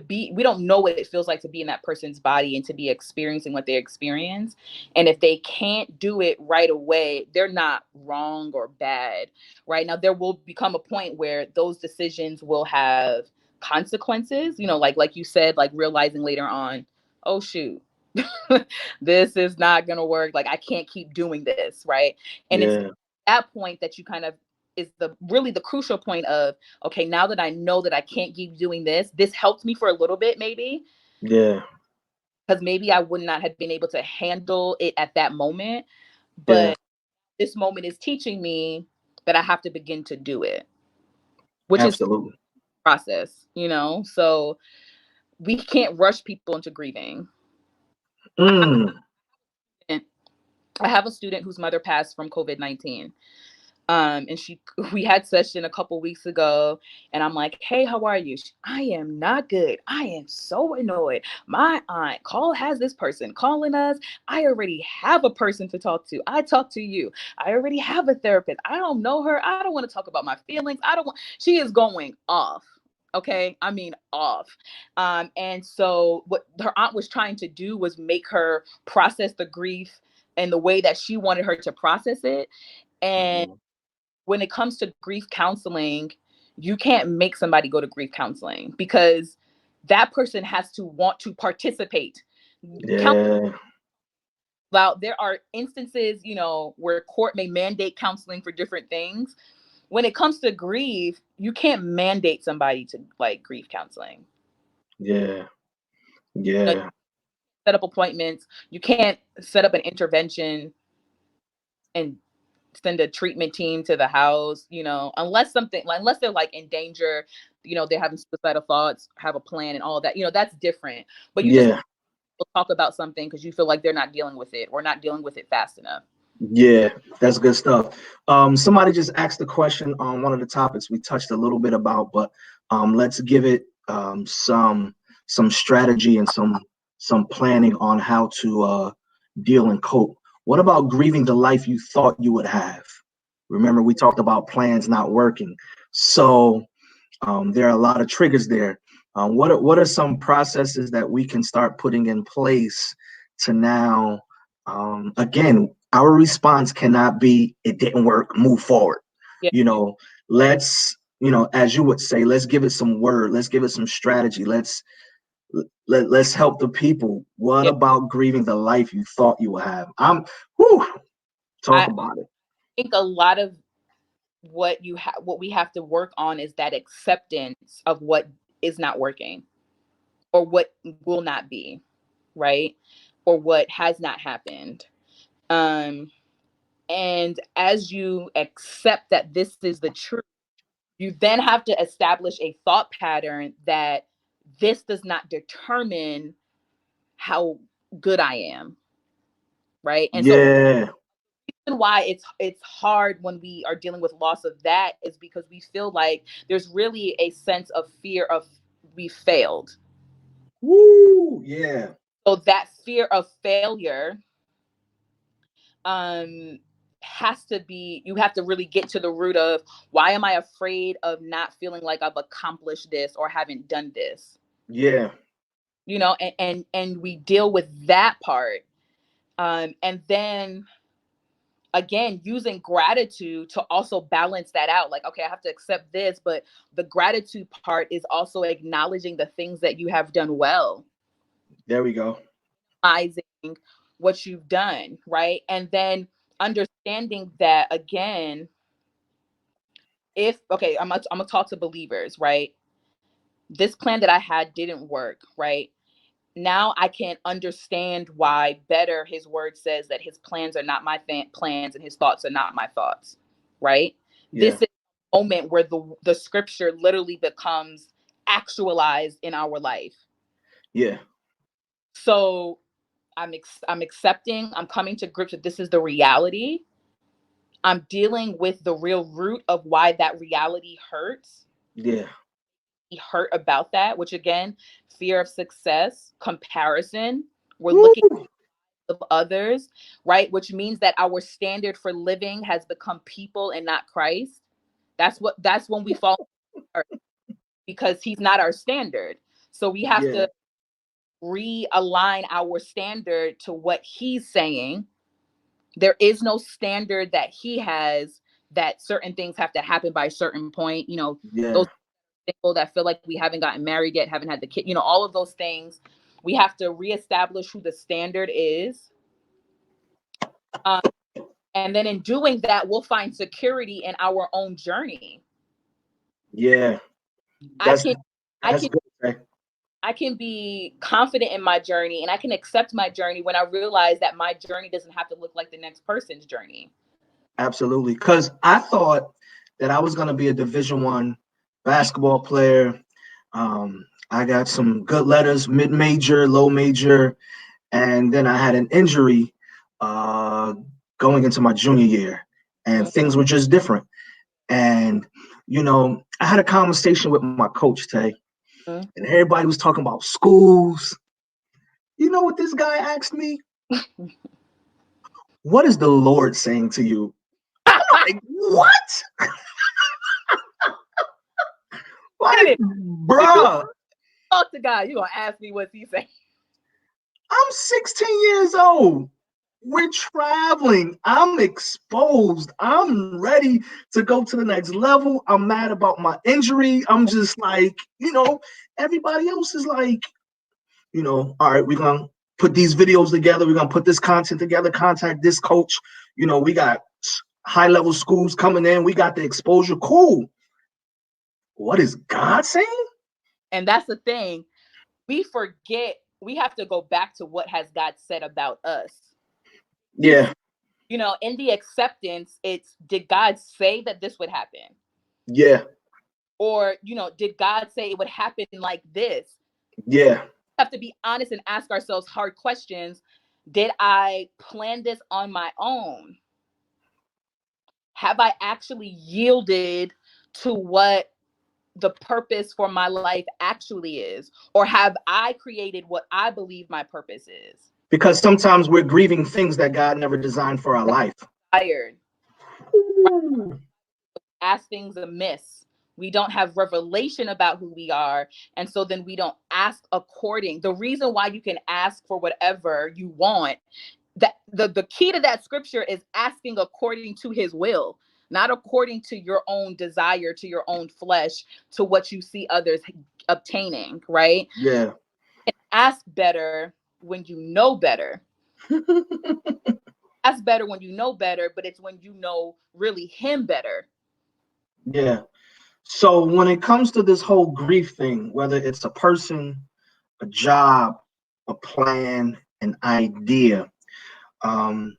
we don't know what it feels like to be in that person's body and to be experiencing what they experience. And if they can't do it right away, they're not wrong or bad. Right now, there will become a point where those decisions will have consequences, like you said, like realizing later on, oh shoot, this is not going to work. Like, I can't keep doing this. Right. And it's Yeah. that point that you kind of is the really the crucial point of, okay, now that I know that I can't keep doing this helped me for a little bit, maybe, Yeah. because maybe I would not have been able to handle it at that moment. Yeah. But this moment is teaching me that I have to begin to do it, which is Absolutely. process, so we can't rush people into grieving. Mm. And I have a student whose mother passed from COVID-19. And we had session a couple weeks ago, and I'm like, hey, how are you? I am not good. I am so annoyed. My aunt has this person calling us. I already have a person to talk to. I talk to you. I already have a therapist. I don't know her. I don't want to talk about my feelings. She is going off. Okay. I mean, off. And so what her aunt was trying to do was make her process the grief in the way that she wanted her to process it. And Mhm. when it comes to grief counseling, you can't make somebody go to grief counseling, because that person has to want to participate. Yeah. Well, there are instances, where court may mandate counseling for different things. When it comes to grief, you can't mandate somebody to like grief counseling. Yeah. You Yeah. set up appointments. You can't set up an intervention and send a treatment team to the house, unless they're like in danger, they're having suicidal thoughts, have a plan and all of that, that's different. But you just Yeah. talk about something because you feel like they're not dealing with it or not dealing with it fast enough. Yeah, that's good stuff. Somebody just asked a question on one of the topics we touched a little bit about, but let's give it some strategy and some planning on how to deal and cope. What about grieving the life you thought you would have? Remember, we talked about plans not working. So there are a lot of triggers there. What are some processes that we can start putting in place to now, again, our response cannot be it didn't work, move forward. Yeah. You know, let's, as you would say, let's give it some word, let's give it some strategy. Let's help the people. What Yeah. about grieving the life you thought you would have? Whew, talk I about it. think a lot of what we have to work on is that acceptance of what is not working or what will not be, right? Or what has not happened. Um And as you accept that this is the truth, you then have to establish a thought pattern that this does not determine how good I am, right? And so Yeah, why it's hard when we are dealing with loss of that is because we feel like there's really a sense of fear of we failed. woo, yeah, So that fear of failure um has to be, you have to really get to the root of why am I afraid of not feeling like I've accomplished this or haven't done this, yeah, and we deal with that part, and then again using gratitude to also balance that out, like, okay, I have to accept this, but the gratitude part is also acknowledging the things that you have done well, there we go. realizing what you've done, right? And then understanding that again, if okay, I'm gonna talk to believers, right? This plan that I had didn't work, right? Now I can understand why better his word says that his plans are not my plans and his thoughts are not my thoughts, right? This Yeah, is a moment where the scripture literally becomes actualized in our life. yeah, So I'm accepting, I'm coming to grips with this is the reality. I'm dealing with the real root of why that reality hurts, yeah. hurt about that, which again, fear of success, comparison. We're looking Woo! of others, right? Which means that our standard for living has become people and not Christ. That's when we fall apart, because he's not our standard. So we have Yeah. to realign our standard to what he's saying. There is no standard that he has, that certain things have to happen by a certain point. Yeah. Those people that feel like we haven't gotten married yet, haven't had the kid, all of those things. We have to reestablish who the standard is. Um, and then in doing that, we'll find security in our own journey. Yeah. I That's can, I that's can, good. Okay? I can be confident in my journey, and I can accept my journey when I realize that my journey doesn't have to look like the next person's journey. Absolutely. Because I thought that I was going to be a Division I basketball player. I got some good letters, mid-major, low major, and then I had an injury uh, going into my junior year, and things were just different. And I had a conversation with my coach, Tay, Mhm. and everybody was talking about schools. You know what this guy asked me? What is the Lord saying to you? Like, what? Get Like, it. If you bruh, talk to God, you're gonna ask me what's he saying. I'm 16 years old. We're traveling. I'm exposed. I'm ready to go to the next level. I'm mad about my injury. I'm just like, everybody else is like, all right, we're going to put these videos together. We're going to put this content together, contact this coach. We got high level schools coming in. We got the exposure. Cool. What is God saying? And that's the thing. We forget, we have to go back to what has God said about us. Yeah. In the acceptance, it's, did God say that this would happen? Yeah. Or, did God say it would happen like this? Yeah. We have to be honest and ask ourselves hard questions. Did I plan this on my own? Have I actually yielded to what the purpose for my life actually is? Or have I created what I believe my purpose is? Because sometimes we're grieving things that God never designed for our life. Tired. Ooh. Ask things amiss. We don't have revelation about who we are. And so then we don't ask according. The reason why you can ask for whatever you want, that the key to that scripture is asking according to his will, not according to your own desire, to your own flesh, to what you see others obtaining, right? Yeah. And ask better when you know better. Ask better when you know better, but it's when you know really him better. Yeah. So when it comes to this whole grief thing, whether it's a person, a job, a plan, an idea, um,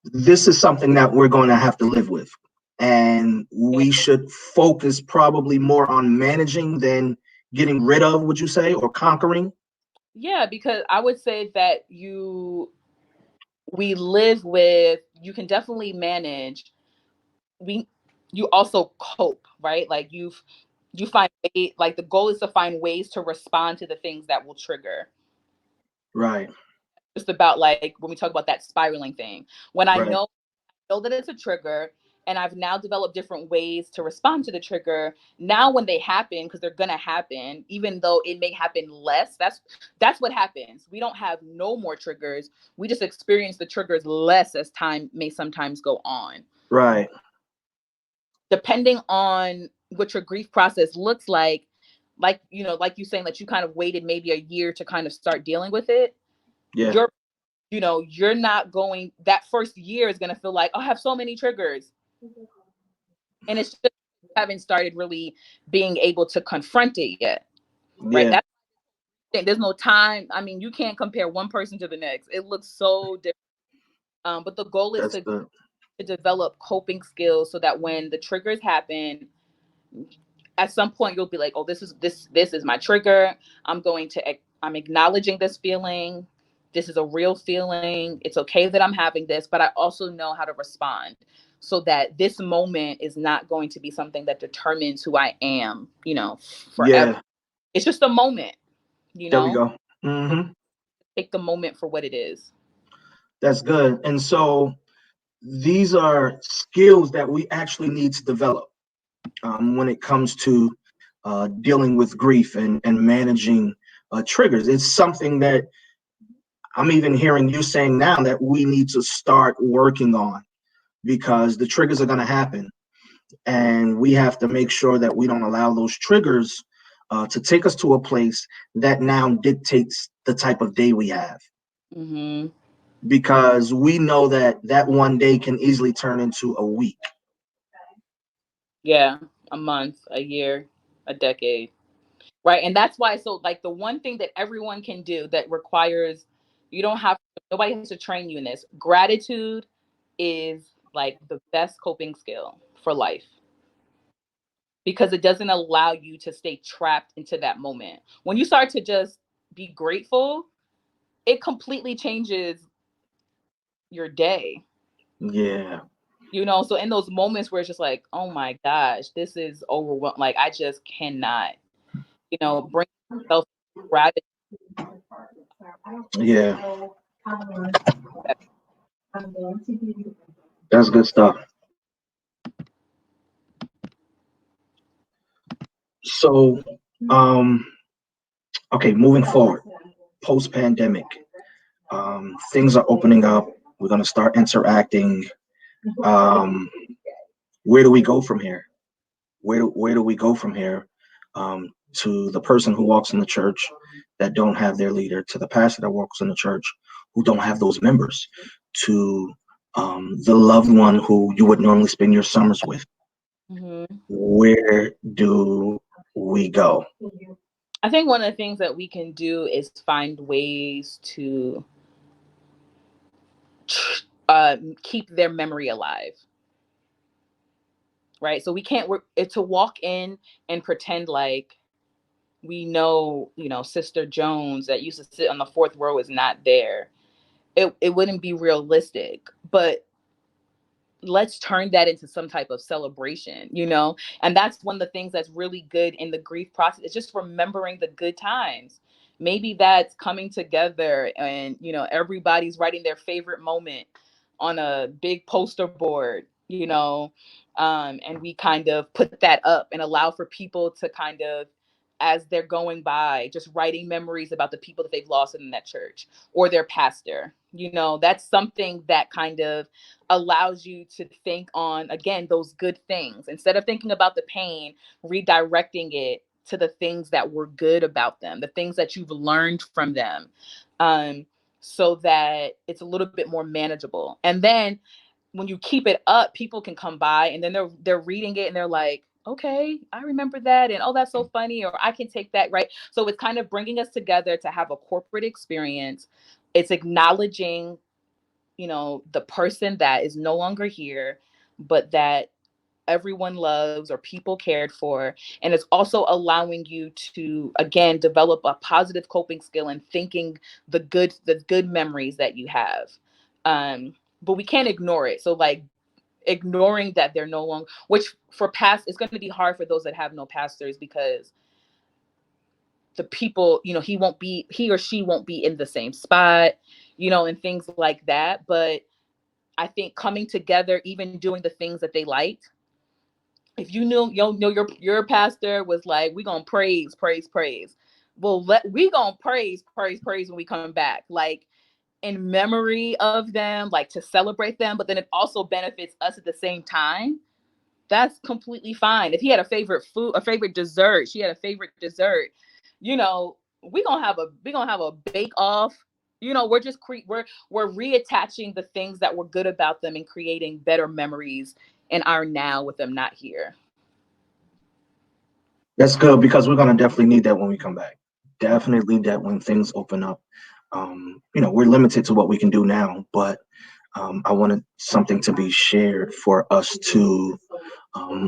this is something that we're going to have to live with. And we should focus probably more on managing than getting rid of, would you say, or conquering? Yeah, because I would say that we live with, you can definitely manage. We You also cope, right? Like you find like the goal is to find ways to respond to the things that will trigger. Right. Just about like when we talk about that spiraling thing. When I Right. know that it's a trigger, and I've now developed different ways to respond to the trigger. Now when they happen, because they're gonna happen, even though it may happen less, that's what happens. We don't have no more triggers. We just experience the triggers less as time may sometimes go on. Right. Depending on what your grief process looks like like you saying that you kind of waited maybe a year to kind of start dealing with it. Yeah. You're not going, that first year is going to feel like, oh, I have so many triggers, and it's just haven't started really being able to confront it yet, right? Yeah. There's no time. I mean, you can't compare one person to the next. It looks so different. But the goal is That's to good. develop coping skills so that when the triggers happen, at some point you'll be like, oh, this is my trigger. I'm acknowledging this feeling. This is a real feeling. It's okay that I'm having this, but I also know how to respond so that this moment is not going to be something that determines who I am, forever. Yeah. It's just a moment, you There we know. go. Hmm. Take the moment for what it is. That's good. And so these are skills that we actually need to develop when it comes to dealing with grief and managing triggers. It's something that I'm even hearing you saying now that we need to start working on, because the triggers are going to happen. And we have to make sure that we don't allow those triggers to take us to a place that now dictates the type of day we have. Mm-hmm. Because we know that that one day can easily turn into a week. Yeah, a month, a year, a decade. Right. And that's why, so like the one thing that everyone can do that requires, you don't have, nobody has to train you in this. Gratitude is like the best coping skill for life, because it doesn't allow you to stay trapped into that moment. When you start to just be grateful, it completely changes your day. Yeah, So in those moments where it's just like, oh my gosh, this is overwhelming. Like I just cannot, bring yourself gratitude. yeah, that's good stuff. So, um, okay, moving forward, post pandemic, things are opening up. We're going to start interacting. Um, where do we go from here? Where do we go from here? To the person who walks in the church that don't have their leader, to the pastor that walks in the church who don't have those members, to the loved one who you would normally spend your summers with. Mhm. Where do we go? I think one of the things that we can do is find ways to keep their memory alive, right? So we can't to walk in and pretend like we know, Sister Jones that used to sit on the fourth row is not there. It wouldn't be realistic, but let's turn that into some type of celebration, and that's one of the things that's really good in the grief process. It's just remembering the good times. Maybe that's coming together and everybody's writing their favorite moment on a big poster board, and we kind of put that up and allow for people to kind of, as they're going by, just writing memories about the people that they've lost in that church or their pastor. That's something that kind of allows you to think on, again, those good things instead of thinking about the pain, redirecting it to the things that were good about them, the things that you've learned from them, so that it's a little bit more manageable. And then when you keep it up, people can come by and then they're reading it and they're like, okay, I remember that, and oh, that's so funny, or I can take that, right? So it's kind of bringing us together to have a corporate experience. It's acknowledging, the person that is no longer here, but that everyone loves or people cared for. And it's also allowing you to, again, develop a positive coping skill and thinking the good memories that you have. But we can't ignore it. So like ignoring that they're no longer, which for past, it's going to be hard for those that have no pastors, because the people, he or she won't be in the same spot, and things like that. But I think coming together, even doing the things that they liked. If your pastor was like, we gonna praise, praise, praise. Well, we gonna praise, praise, praise when we come back, like in memory of them, like to celebrate them. But then it also benefits us at the same time. That's completely fine. If he had a favorite food, a favorite dessert, she had a favorite dessert, we gonna have a bake off. We're just we're reattaching the things that were good about them and creating better memories in our now with them not here. That's good, because we're going to definitely need that when we come back. Definitely that when things open up. We're limited to what we can do now, but I wanted something to be shared for us to,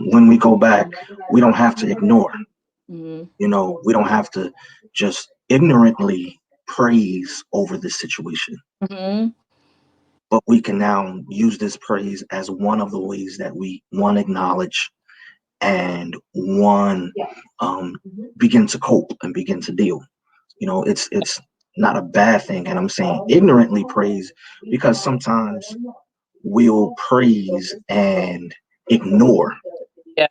when we go back, we don't have to ignore. Mm-hmm. We don't have to just ignorantly praise over this situation, Mm-hmm. but we can now use this praise as one of the ways that we, one, acknowledge, and one, begin to cope and begin to deal. It's not a bad thing. And I'm saying ignorantly praise because sometimes we'll praise and ignore. Yeah.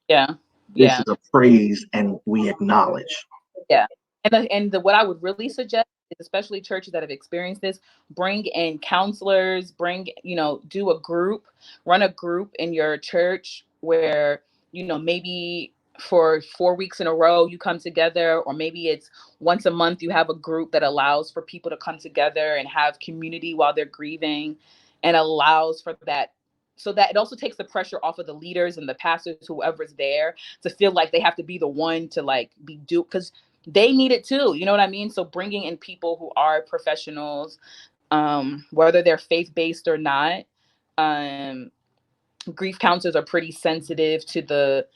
Yeah. This Yeah. is a praise and we acknowledge. Yeah. And the what I would really suggest is, especially churches that have experienced this, bring in counselors, do a group, run a group in your church where, maybe for 4 weeks in a row you come together, or maybe it's once a month you have a group that allows for people to come together and have community while they're grieving, and allows for that, so that it also takes the pressure off of the leaders and the pastors, whoever's there, to feel like they have to be the one to like be do, because they need it too. You know what I mean? So bringing in people who are professionals, whether they're faith-based or not. um, Grief counselors are pretty sensitive to the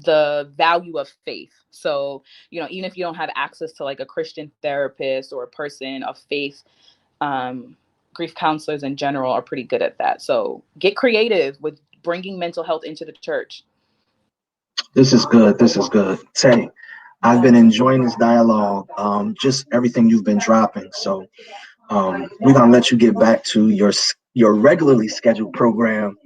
the value of faith. So, even if you don't have access to like a Christian therapist or a person of faith, um, grief counselors in general are pretty good at that. So get creative with bringing mental health into the church. This is good. This is good. Tay, I've been enjoying this dialogue, just everything you've been dropping. So we're gonna let you get back to your regularly scheduled program.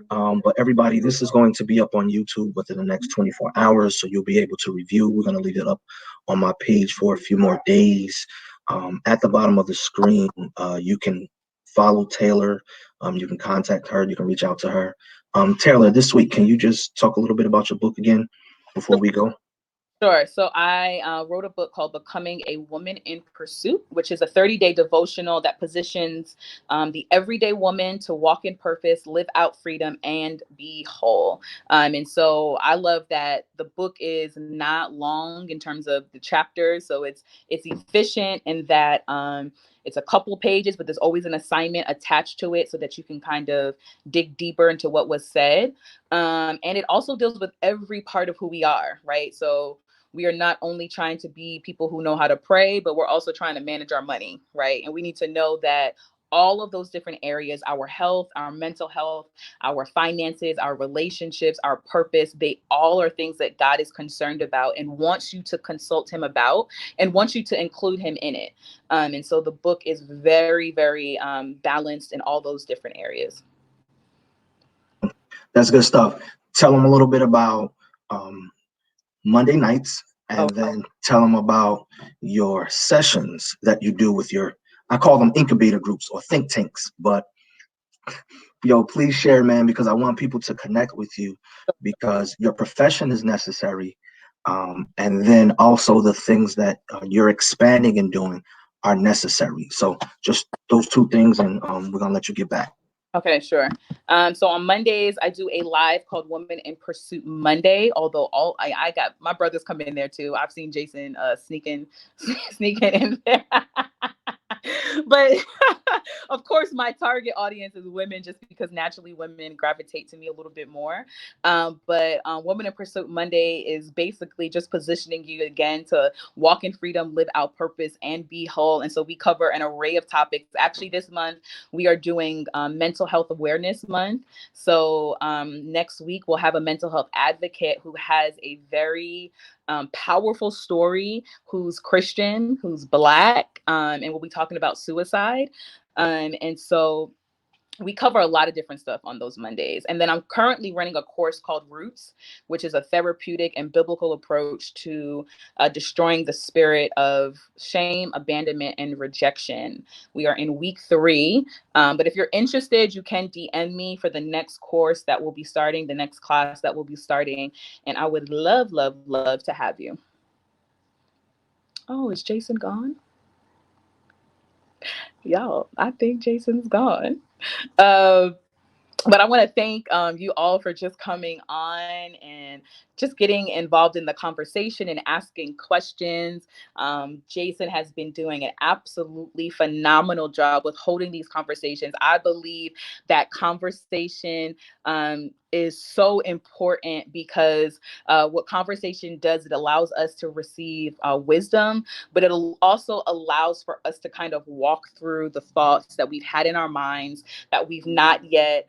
But everybody, this is going to be up on YouTube within the next 24 hours, so you'll be able to review. We're gonna leave it up on my page for a few more days. At the bottom of the screen, you can follow Taylor. You can contact her. You can reach out to her. Taylor, this week, can you just talk a little bit about your book again before we go? Sure. So I wrote a book called Becoming a Woman in Pursuit, which is a 30-day devotional that positions the everyday woman to walk in purpose, live out freedom, and be whole. And so I love that the book is not long in terms of the chapters. So it's efficient in that it's a couple pages, but there's always an assignment attached to it so that you can kind of dig deeper into what was said. And it also deals with every part of who we are, right? So we are not only trying to be people who know how to pray, but we're also trying to manage our money, right? And we need to know that all of those different areas, our health, our mental health, our finances, our relationships, our purpose, they all are things that God is concerned about and wants you to consult him about and wants you to include him in it. And so the book is very, very balanced in all those different areas. That's good stuff. Tell them a little bit about um, Monday nights, Oh, and then tell them about your sessions that you do with your, I call them incubator groups or think tanks, but please share, man, because I want people to connect with you because your profession is necessary. And then also the things that you're expanding and doing are necessary. So just those two things, and we're gonna let you get back. okay, sure. So on Mondays, I do a live called Woman in Pursuit Monday. Although I got my brothers come in there too. I've seen Jason sneaking sneaking in there. But of course, my target audience is women, just because naturally women gravitate to me a little bit more. But Woman in Pursuit Monday is basically just positioning you again to walk in freedom, live out purpose, and be whole. And so we cover an array of topics. Actually, this month we are doing Mental Health Awareness Month. So next week we'll have a mental health advocate who has a very powerful story, who's Christian, who's Black, and we'll be talking about suicide. And so we cover a lot of different stuff on those Mondays. And then I'm currently running a course called Roots, which is a therapeutic and biblical approach to destroying the spirit of shame, abandonment, and rejection. We are in week 3. But if you're interested, you can DM me for the next course that will be starting, the next class that will be starting. And I would love, love, love to have you. Oh, is Jason gone? Y'all, I think Jason's gone. Uh, but I want to thank you all for just coming on and just getting involved in the conversation and asking questions. Jason has been doing an absolutely phenomenal job with holding these conversations. I believe that conversation is so important because what conversation does, it allows us to receive wisdom, but it also allows for us to kind of walk through the thoughts that we've had in our minds that we've not yet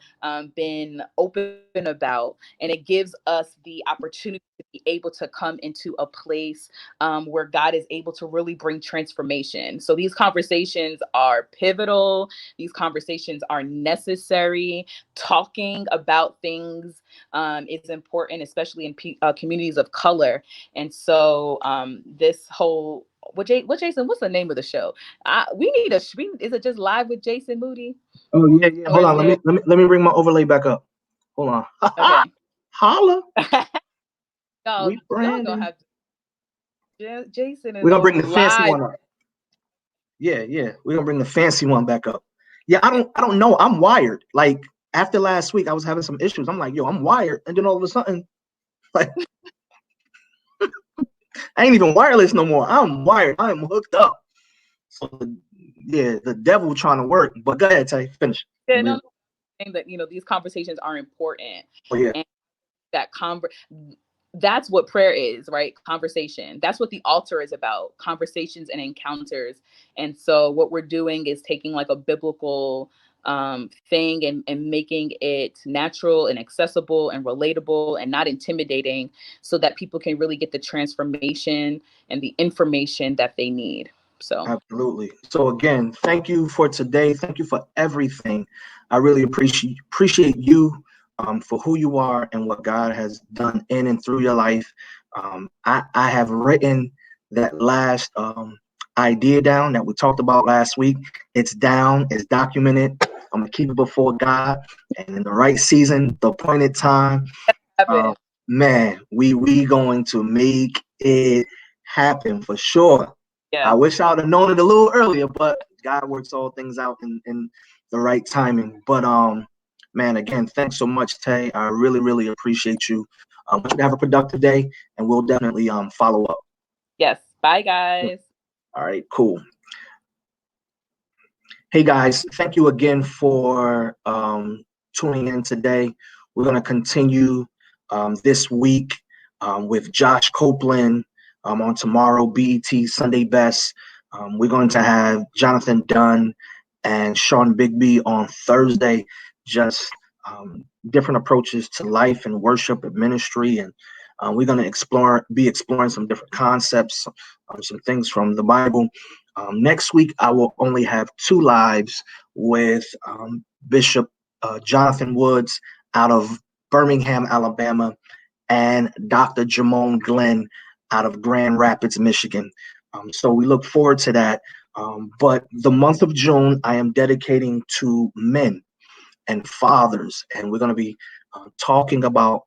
been open about. And it gives us the opportunity to be able to come into a place where God is able to really bring transformation. So these conversations are pivotal. These conversations are necessary. Talking about things is important, especially in communities of color. And so this whole what Jason, what's the name of the show? We need a is it just Live with Jason Moody? Oh yeah. Or Hold is on. there Let me bring my overlay back up. Hold on. okay. Holla. y'all We y'all gonna branding. have Jason We're is gonna on bring the fancy live. one up. Yeah. We're gonna bring the fancy one back up. Yeah, I don't know. I'm wired. Like after last week, I was having some issues. I'm like, yo, I'm wired. And then all of a sudden, like I ain't even wireless no more. I'm wired. I'm hooked up. So yeah, the devil trying to work. But go ahead, Tay, finish. Yeah, no, saying that these conversations are important, Oh yeah. and that that's what prayer is, right? Conversation. That's what the altar is about, conversations and encounters. And so what we're doing is taking like a biblical thing and making it natural and accessible and relatable and not intimidating, so that people can really get the transformation and the information that they need. So Absolutely. So again, thank you for today. Thank you for everything. I really appreciate you for who you are and what God has done in and through your life. I have written that last idea down that we talked about last week. It's down. It's documented. I'm gonna keep it before God, and in the right season, the appointed time. happen. Man, we going to make it happen for sure. I Yeah. wish I would have known it a little earlier, but God works all things out in the right timing. But man, again, thanks so much, Tay. I really appreciate you. Have a productive day, and we'll definitely follow up. Yes. Bye, guys. All right, cool. Hey guys, thank you again for tuning in today. We're going to continue this week with Josh Copeland on tomorrow, BET Sunday Best. We're going to have Jonathan Dunn and Sean Bigby on Thursday, just different approaches to life and worship and ministry. And we're going to be exploring some different concepts, some things from the Bible. Next week, I will only have 2 lives with Bishop Jonathan Woods out of Birmingham, Alabama, and Dr. Jamone Glenn out of Grand Rapids, Michigan. So we look forward to that. But the month of June, I am dedicating to men and fathers, and we're going to be talking about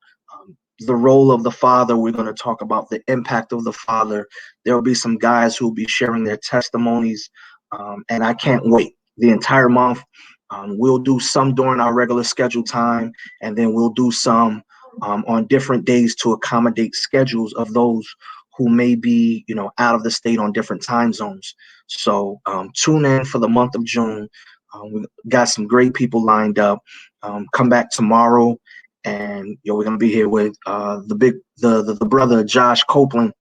the role of the father. We're going to talk about the impact of the father. There will be some guys who will be sharing their testimonies, and I can't wait. The entire month, we'll do some during our regular schedule time, and then we'll do some on different days to accommodate schedules of those who may be, out of the state on different time zones. So tune in for the month of June. We got some great people lined up. Come back tomorrow, and we're gonna be here with the brother Josh Copeland,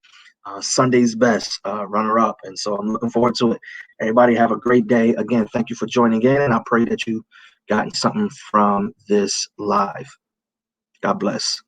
Sunday's Best runner up, and so I'm looking forward to it. Everybody have a great day. Again, thank you for joining in, and I pray that you gotten something from this live. God bless.